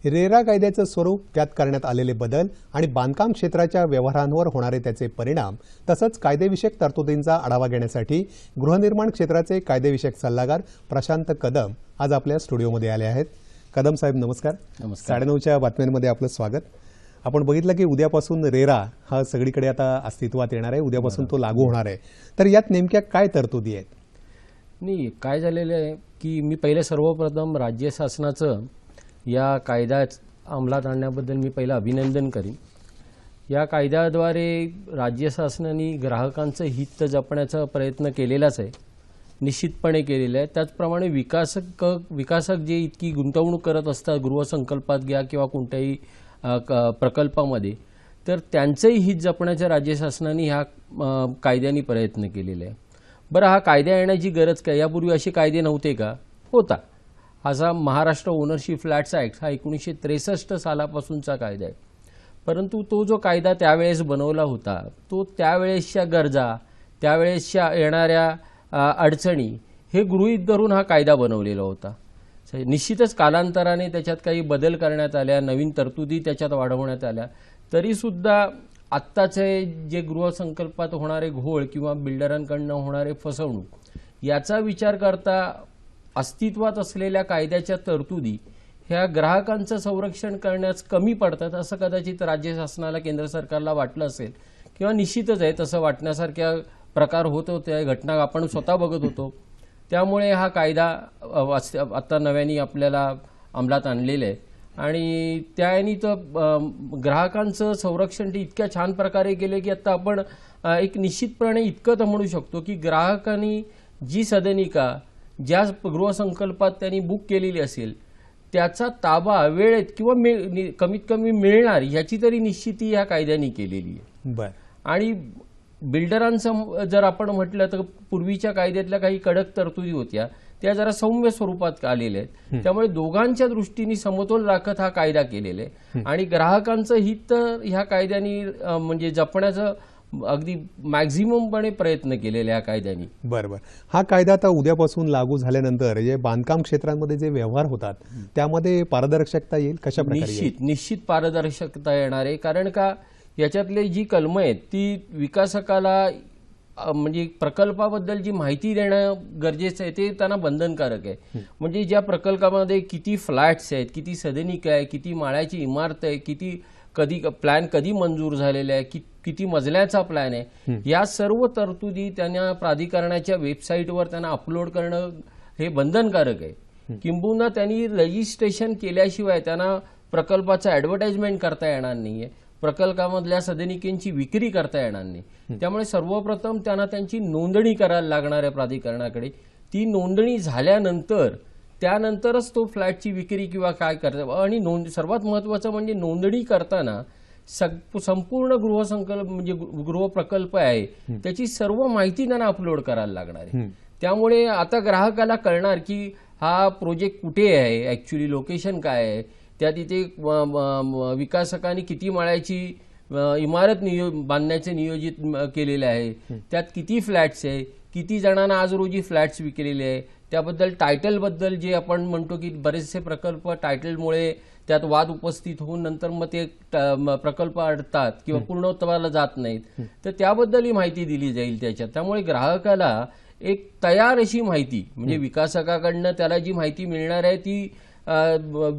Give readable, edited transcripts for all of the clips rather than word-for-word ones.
RERA कायद्याचं स्वरूप, त्यात करण्यात आलेले बदल आणि बांधकाम क्षेत्राच्या व्यवहारांवर होणारे त्याचे परिणाम तसंच कायदेविषयक तरतुदींचा आढावा घेण्यासाठी गृहनिर्माण क्षेत्राचे कायदेविषयक सल्लागार प्रशांत कदम आज आपल्या स्टुडिओमध्ये आले आहेत. कदम साहेब नमस्कार. 9:30च्या बातम्यांमध्ये आपलं स्वागत. आपण बघितलं की उद्यापासून रेरा हा सगळीकडे आता अस्तित्वात येणार आहे, उद्यापासून तो लागू होणार आहे. तर यात नेमक्या काय तरतुदी आहेत? नाही, काय झालेलं आहे की मी पहिले सर्वप्रथम राज्य शासनाचं या कायदा अंमलात आणण्याबद्दल मी पहिलं अभिनंदन करीन. या कायद्याद्वारे राज्य शासनाने ग्राहकांचं हित जपण्याचा प्रयत्न केलेलाच आहे, निश्चितपणे केलेला आहे. त्याचप्रमाणे विकासक जे इतकी गुंतवणूक करत असतात गृहसंकल्पात घ्या किंवा कोणत्याही प्रकल्पामध्ये, तर त्यांचंही हित जपण्याच्या राज्य शासनाने ह्या कायद्याने प्रयत्न केलेला आहे. बरं, हा कायदा येण्याची गरज काय? यापूर्वी असे कायदे नव्हते का? होता. असा महाराष्ट्र ओनरशिप फ्लॅट्स ॲक्ट हा 1963 सालापासूनचा कायदा आहे. परंतु तो जो कायदा त्यावेळेस बनवला होता, तो त्यावेळेसच्या गरजा, त्यावेळेसच्या येणाऱ्या अडचणी हे गृहीत धरून हा कायदा बनवलेला होता. निश्चितच कालांतराने त्याच्यात काही बदल करण्यात आल्या, नवीन तरतुदी त्याच्यात वाढवण्यात आल्या, तरीसुद्धा आत्ताचे जे गृहसंकल्पात होणारे घोळ किंवा बिल्डरांकडनं होणारे फसवणूक याचा विचार करता अस्तित्वात असलेल्या कायद्याच्या तरतुदी ह्या ग्राहकांचं संरक्षण करण्यास कमी पडतात असं कदाचित राज्य शासनाला, केंद्र सरकारला वाटलं असेल, किंवा निश्चितच आहे तसं वाटण्यासारख्या प्रकार होत होते, घटना आपण स्वतः बघत होतो. त्यामुळे हा कायदा आता नव्याने आपल्याला अंमलात आणलेला आहे आणि त्याने तर ग्राहकांचं संरक्षण इतक्या छान प्रकारे केले की आता आपण एक निश्चितपणे इतकं तर म्हणू शकतो की ग्राहकांनी जी सदनिका ज्या गृहसंकल्पात त्यांनी बुक केलेली असेल त्याचा ताबा वेळेत किंवा कमीत कमी मिळणार ह्याची तरी निश्चिती ह्या कायद्याने केलेली आहे. बरं. आणि बिल्डरांचं जर आपण म्हटलं तर पूर्वीच्या कायद्यातल्या काही कडक तरतुदी होत्या त्या जरा सौम्य स्वरूपात आलेल्या आहेत. त्यामुळे दोघांच्या दृष्टीने समतोल राखत हा कायदा केलेला आहे आणि ग्राहकांचं हित ह्या कायद्याने म्हणजे जपण्याचं अगदी मॅक्झिममपणे प्रयत्न केलेले या कायद्याने. बरोबर. हा कायदा आता उद्यापासून लागू झाल्यानंतर जे बांधकाम क्षेत्रांमध्ये जे व्यवहार होतात त्यामध्ये पारदर्शकता येईल? कशा प्रकारे? निश्चित पारदर्शकता येणार आहे. कारण का याच्यातले जी कलमं आहेत ती विकासकाला म्हणजे प्रकल्पाबद्दल जी माहिती देणं गरजेचं आहे ते त्यांना बंधनकारक आहे. म्हणजे ज्या प्रकल्पामध्ये किती फ्लॅट्स आहेत, किती सदनिका आहे, किती माळ्याची इमारत आहे, किती प्लॅन कधी मंजूर झालेला आहे, किती मजल्याचा प्लॅन आहे, या सर्व तरतुदी त्यांना प्राधिकरणाच्या वेबसाईटवर त्यांना अपलोड करणं हे बंधनकारक आहे. किंबहुना त्यांनी रजिस्ट्रेशन केल्याशिवाय त्यांना प्रकल्पाचं ॲडव्हर्टाइजमेंट करता येणार नाहीये, प्रकल्पामधल्या सदनिकेंची विक्री करता येणार नाही. त्यामुळे सर्वप्रथम त्यांना त्यांची नोंदणी करायला लागणार आहे प्राधिकरणाकडे. ती नोंदणी झाल्यानंतर त्यानंतरच तो फ्लॅटची विक्री किंवा काय करतात. आणि सर्वात महत्त्वाचं म्हणजे नोंदणी करताना संपूर्ण गृहसंकल्प म्हणजे गृहप्रकल्प आहे त्याची सर्व माहिती त्यांना अपलोड करायला लागणार आहे. त्यामुळे आता ग्राहकाला कळणार की हा प्रोजेक्ट कुठे आहे, ॲक्च्युली लोकेशन काय आहे, त्या तिथे विकासकांनी किती माळ्याची इमारत बांधण्याचे नियोजित केलेले आहे, त्यात किती फ्लॅट्स आहे, किती जणांना आज रोजी फ्लॅट्स विकलेले आहे, त्याबद्दल टायटलबद्दल जे आपण म्हणतो की बरेचसे प्रकल्प टायटलमुळे त्यात वाद उपस्थित होऊन नंतर मग ते प्रकल्प अडतात किंवा पूर्णत्वाला जात नाहीत, तर त्याबद्दलही माहिती दिली जाईल त्याच्यात. त्यामुळे ग्राहकाला एक तयार अशी माहिती म्हणजे विकासकाकडनं त्याला जी माहिती मिळणार आहे ती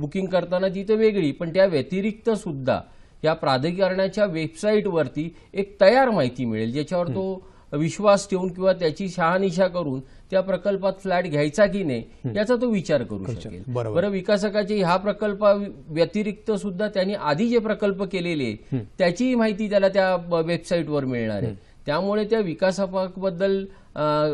बुकिंग करताना ती तर वेगळी, पण त्या व्यतिरिक्त सुद्धा या प्राधिकरणाच्या वेबसाईटवरती एक तयार माहिती मिळेल ज्याच्यावर तो विश्वास ठेवून किंवा त्याची शहानिशा करून त्या प्रकल्पात फ्लॅट घ्यायचा की नाही याचा तो विचार करू शकेल. बरं, विकासकाचे ह्या प्रकल्पा व्यतिरिक्त सुद्धा त्यांनी आधी जे प्रकल्प केलेले त्याची माहिती त्याला त्या वेबसाईटवर मिळणार आहे. त्यामुळे त्या विकासकाबद्दल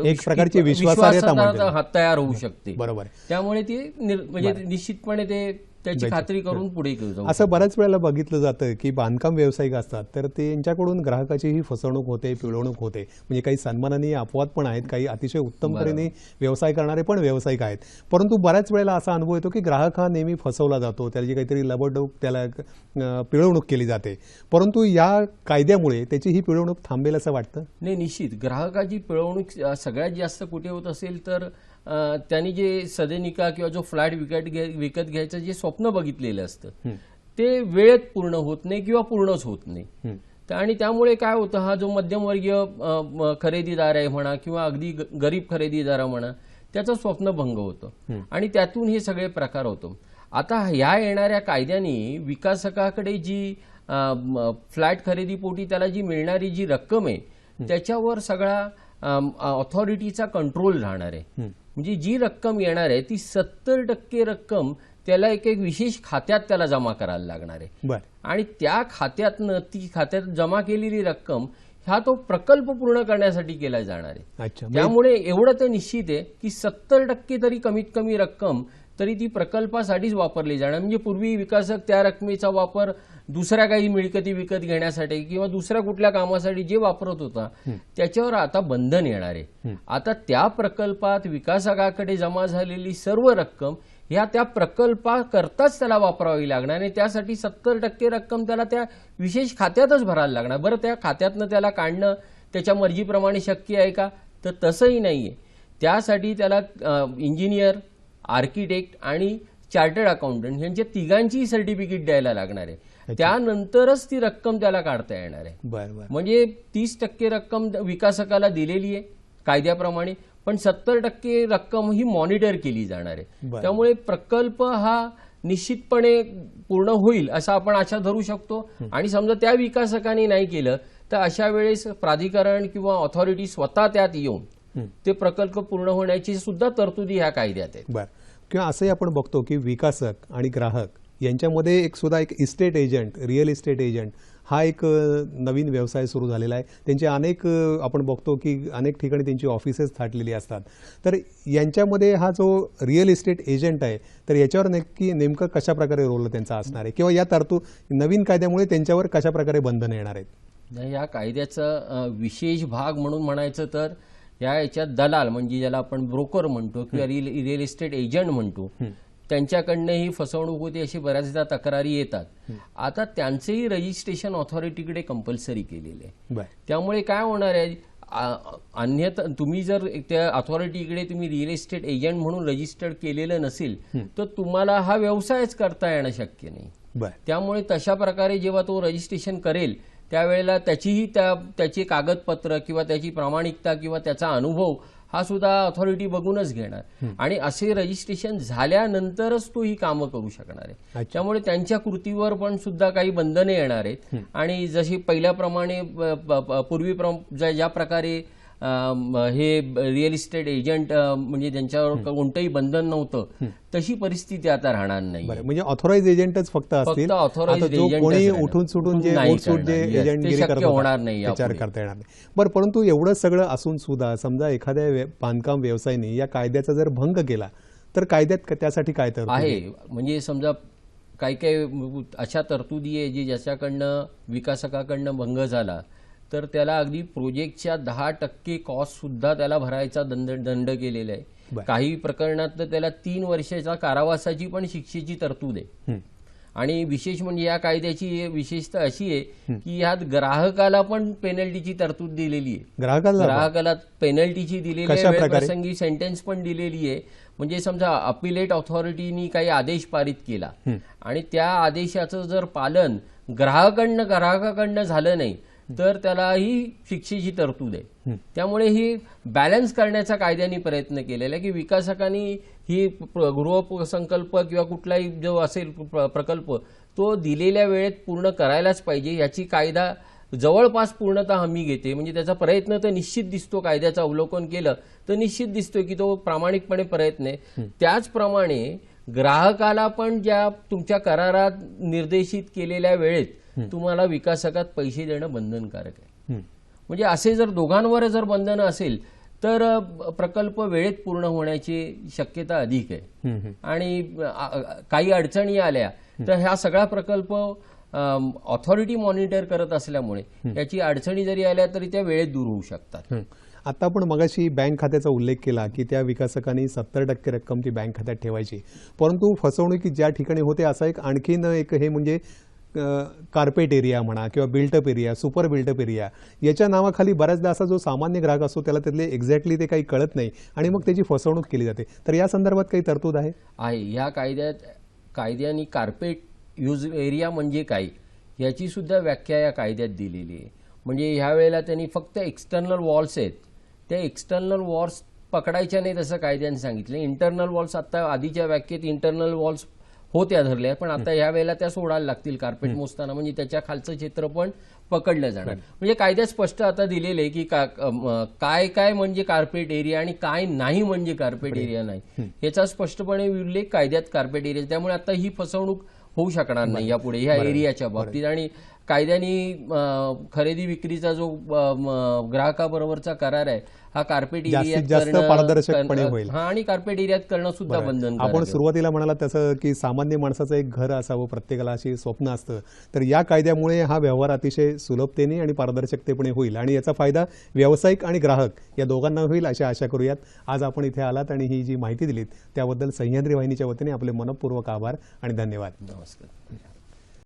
एक प्रकारची विश्वासार्हता तयार होऊ शकते. बरोबर. त्यामुळे ती म्हणजे निश्चितपणे ते त्याची खात्री करून पुढे जाऊ. असं बऱ्याच वेळेला बघितलं जातं की बांधकाम व्यावसायिक असतात तर त्यांच्याकडून ग्राहकाचीही फसवणूक होते, पिळवणूक होते. म्हणजे काही सन्माननीय अपवाद पण आहेत, काही अतिशय उत्तम तऱ्हेने व्यवसाय करणारे पण व्यावसायिक आहेत. परंतु बऱ्याच वेळेला असा अनुभव येतो की ग्राहक हा नेहमी फसवला जातो, त्याची काहीतरी लबडूक त्याला पिळवणूक केली जाते. परंतु या कायद्यामुळे त्याची ही पिळवणूक थांबेल असं वाटतं? नाही, निश्चित ग्राहकाची पिळवणूक सगळ्यात जास्त कुठे होत असेल तर त्यांनी जे सदनिका किंवा जो फ्लॅट विकत घ्यायचं जे स्वप्न बघितलेलं असतं ते वेळेत पूर्ण होत नाही किंवा पूर्णच होत नाही. आणि त्यामुळे काय होतं, हा जो मध्यमवर्गीय खरेदीदार आहे म्हणा किंवा अगदी गरीब खरेदीदार म्हणा, त्याचं स्वप्नभंग होतं आणि त्यातून हे सगळे प्रकार होतो. आता ह्या येणाऱ्या कायद्याने विकासकाकडे जी फ्लॅट खरेदीपोटी त्याला जी मिळणारी जी रक्कम आहे त्याच्यावर सगळा ऑथॉरिटीचा कंट्रोल राहणार आहे. म्हणजे जी रक्कम येणार आहे ती 70% रक्कम त्याला एक विशेष खात्यात त्याला जमा करायला लागणार आहे आणि त्या खात्यातनं ती खात्यात जमा केलेली रक्कम हा तो प्रकल्प पूर्ण करण्यासाठी केला जाणार आहे. त्यामुळे एवढं तर निश्चित आहे की 70% तरी कमीत कमी रक्कम तरी ती प्रकल्पासाठीच वापरली जाणार. म्हणजे पूर्वी विकासक त्या रकमेचा वापर दुसऱ्या काही मिळकती विकत घेण्यासाठी किंवा दुसऱ्या कुठल्या कामासाठी जे वापरत होता त्याच्यावर आता बंधन येणार आहे. आता त्या प्रकल्पात विकासकाकडे जमा झालेली सर्व रक्कम ह्या त्या प्रकल्पाकरताच त्याला वापरावी लागणार आणि त्यासाठी 70% रक्कम त्याला त्या विशेष खात्यातच भरायला लागणार. बरं, त्या खात्यातनं त्याला काढणं त्याच्या मर्जीप्रमाणे शक्य आहे का? तर तसंही नाहीये. त्यासाठी त्याला इंजिनियर, आर्किटेक्ट आणि चार्टर्ड अकाउंटंट यांच्या तिघांची सर्टिफिकेट द्यायला लागणार आहे. त्यानंतरच ती रक्कम त्याला काढता येणार आहे. म्हणजे 30% रक्कम विकासकाला दिलेली आहे कायद्याप्रमाणे, पण 70% रक्कम ही मॉनिटर केली जाणार आहे. त्यामुळे प्रकल्प हा निश्चितपणे पूर्ण होईल असं आपण आशा धरू शकतो. आणि समजा त्या विकासकाने नाही केलं तर अशा वेळेस प्राधिकरण किंवा ऑथॉरिटी स्वतः त्यात येऊन ते प्रकल्प पूर्ण होण्याची सुद्धा तरतुदी ह्या कायद्यात आहेत. किंवा असंही आपण बघतो की विकासक आणि ग्राहक यांच्यामध्ये एक estate agent, real estate agent हा एक नवीन व्यवसाय सुरू झालेला आहे. त्यांचे आपण बघतो की अनेक ठिकाणी त्यांची ऑफिसेस थाटलेली असतात. तर यांच्यामध्ये हा जो रिअल इस्टेट एजंट आहे तर याच्यावर नेमकं कशा प्रकारे रोल त्यांचा असणार आहे किंवा या नवीन कायद्यामुळे त्यांच्यावर कशा प्रकारे बंधनं येणार आहेत? या कायद्याचा विशेष भाग म्हणून म्हणायचं तर याच्यात दलाल म्हणजे ज्याला आपण ब्रोकर म्हणतो किंवा रिअल इस्टेट एजंट म्हणतो त्यांच्याकडनं ही फसवणूक होती अशी बऱ्याचदा तक्रारी येतात. आता त्यांचेही रजिस्ट्रेशन ऑथॉरिटीकडे कंपल्सरी केलेले आहे. त्यामुळे काय होणार आहे, अन्यथा तुम्ही जर त्या अथॉरिटीकडे तुम्ही रिअल इस्टेट एजंट म्हणून रजिस्टर्ड केलेलं नसेल तर तुम्हाला हा व्यवसायच करता येणं शक्य नाही. त्यामुळे तशा प्रकारे जेव्हा तो रजिस्ट्रेशन करेल त्यावेळेला त्याची कागदपत्र किंवा त्याची प्रामाणिकता किंवा त्याचा अनुभव हा सुद्धा अथॉरिटी बघूनच घेणार आणि असे रजिस्ट्रेशन झाल्यानंतरच तो ही कामं करू शकणार आहे. त्यामुळे त्यांच्या कृतीवर पण सुद्धा काही बंधने येणार आहेत आणि जशी पहिल्याप्रमाणे पूर्वी ज्या प्रकारे हे रिअल इस्टेट एजंट म्हणजे त्यांच्यावर कोणतंही बंधन नव्हतं तशी परिस्थिती आता राहणार नाही. म्हणजे ऑथोराइज एजंटच फक्त असतील. ऑथोराइज कोणी उठून सुटून जे एजंटगिरी करत होणार नाही, विचार करता येणार नाही. बरं, परंतु एवढं सगळं असून सुद्धा समजा एखाद्या बांधकाम व्यवसायाने या कायद्याचा जर भंग केला तर कायद्यात त्यासाठी काय तरतूद आहे? म्हणजे समजा काही अशा तरतुदी आहे जी ज्याच्याकडनं विकासकाकडनं भंग झाला तर त्याला अगदी प्रोजेक्टच्या 10% कॉस्ट सुद्धा त्याला भरायचा दंड केलेला आहे. काही प्रकरणात तर त्याला 3 वर्षाच्या कारावासाची पण शिक्षेची तरतूद आहे. आणि विशेष म्हणजे या कायद्याची विशेषता अशी आहे की यात ग्राहकाला पण पेनल्टीची तरतूद दिलेली आहे. ग्राहकाला पेनल्टीची दिलेली आहे, प्रसंगी सेंटेन्स पण दिलेली आहे. म्हणजे समजा अपिलेट ऑथॉरिटीनी काही आदेश पारित केला आणि त्या आदेशाचं जर पालन ग्राहकाकडनं झालं नाही तर त्याला ही शिक्षेची तरतूद आहे. त्यामुळे ही बॅलन्स करण्याचा कायद्याने प्रयत्न केलेला आहे की विकासकांनी ही गृहसंकल्प किंवा कुठलाही जो असेल प्रकल्प तो दिलेल्या वेळेत पूर्ण करायलाच पाहिजे. याची कायदा जवळपास पूर्णतः हमी घेते. म्हणजे त्याचा प्रयत्न तर निश्चित दिसतो, कायद्याचं अवलोकन केलं तर निश्चित दिसतो की तो प्रामाणिकपणे प्रयत्न आहे. त्याचप्रमाणे ग्राहकाला पण ज्या तुमच्या करारात निर्देशित केलेल्या वेळेत तुम्हाला विकासकात पैसे देणं बंधनकारक आहे. म्हणजे असे जर दोघांवर जर बंधन असेल तर प्रकल्प वेळेत पूर्ण होण्याची शक्यता अधिक आहे. आणि काही अडचणी आल्या तर हा सगळा प्रकल्प ऑथॉरिटी मॉनिटर करत असल्यामुळे याची अडचणी जरी आल्या तरी त्या वेळेत दूर होऊ शकतात. आता आपण मगाशी बँक खात्याचा उल्लेख केला की त्या विकासकांनी 70% रक्कम ती बँक खात्यात ठेवायची, परंतु फसवणुकी ज्या ठिकाणी होते असा आणखीन एक हे म्हणजे कार्पेट एरिया म्हणा किंवा built up area, super built up area याच्या नावाखाली बऱ्याचदा असा जो सामान्य ग्राहक असतो त्याला त्यातले एक्झॅक्टली ते काही कळत नाही आणि मग त्याची फसवणूक केली जाते. तर या संदर्भात काही तरतूद आहे? ह्या कायद्याने कार्पेट यूज एरिया म्हणजे काय याची सुद्धा व्याख्या या कायद्यात दिलेली आहे. म्हणजे ह्या वेळेला त्यांनी फक्त एक्सटर्नल वॉल्स आहेत, त्या एक्सटर्नल वॉल्स पकडायच्या नाहीत असं कायद्याने सांगितलं. इंटरनल वॉल्स आता आधीच्या व्याख्येत इंटरनल वॉल्स होत्या धरल्या, पण आता ह्या वेळेला त्या सोडायला लागतील कार्पेट मोजताना, म्हणजे त्याच्या खालचं क्षेत्र पण पकडलं जाणार. म्हणजे कायद्यात स्पष्ट आता दिलेलं आहे की काय काय म्हणजे कार्पेट एरिया आणि काय नाही म्हणजे कार्पेट एरिया नाही याचा स्पष्टपणे उल्लेख कायद्यात कार्पेट एरिया. त्यामुळे आता ही फसवणूक होऊ शकणार नाही यापुढे ह्या एरियाच्या बाबतीत. आणि कायद्याने खरेदी विक्रीचा जो ग्राहकाबरोबरचा करार आहे हा कार्पेट एरियात जास्त पारदर्शकपणे होईल आणि कार्पेट एरियात करणं सुद्धा बंधनकारक आहे. आपण सुरुवातीला म्हणाला तसं की सामान्य माणसाचं एक घर असावं, प्रत्येकाला अशी स्वप्न असतं. तर या कायद्यामुळे हा व्यवहार अतिशय सुलभतेने आणि पारदर्शकतेपणे होईल आणि याचा फायदा व्यावसायिक आणि ग्राहक या दोघांना होईल अशी आशा करूयात. आज आपण इथे आलात आणि ही जी माहिती दिलीत त्याबद्दल सह्याद्री वाहिनीच्या वतीने आपले मनपूर्वक आभार आणि धन्यवाद. नमस्कार.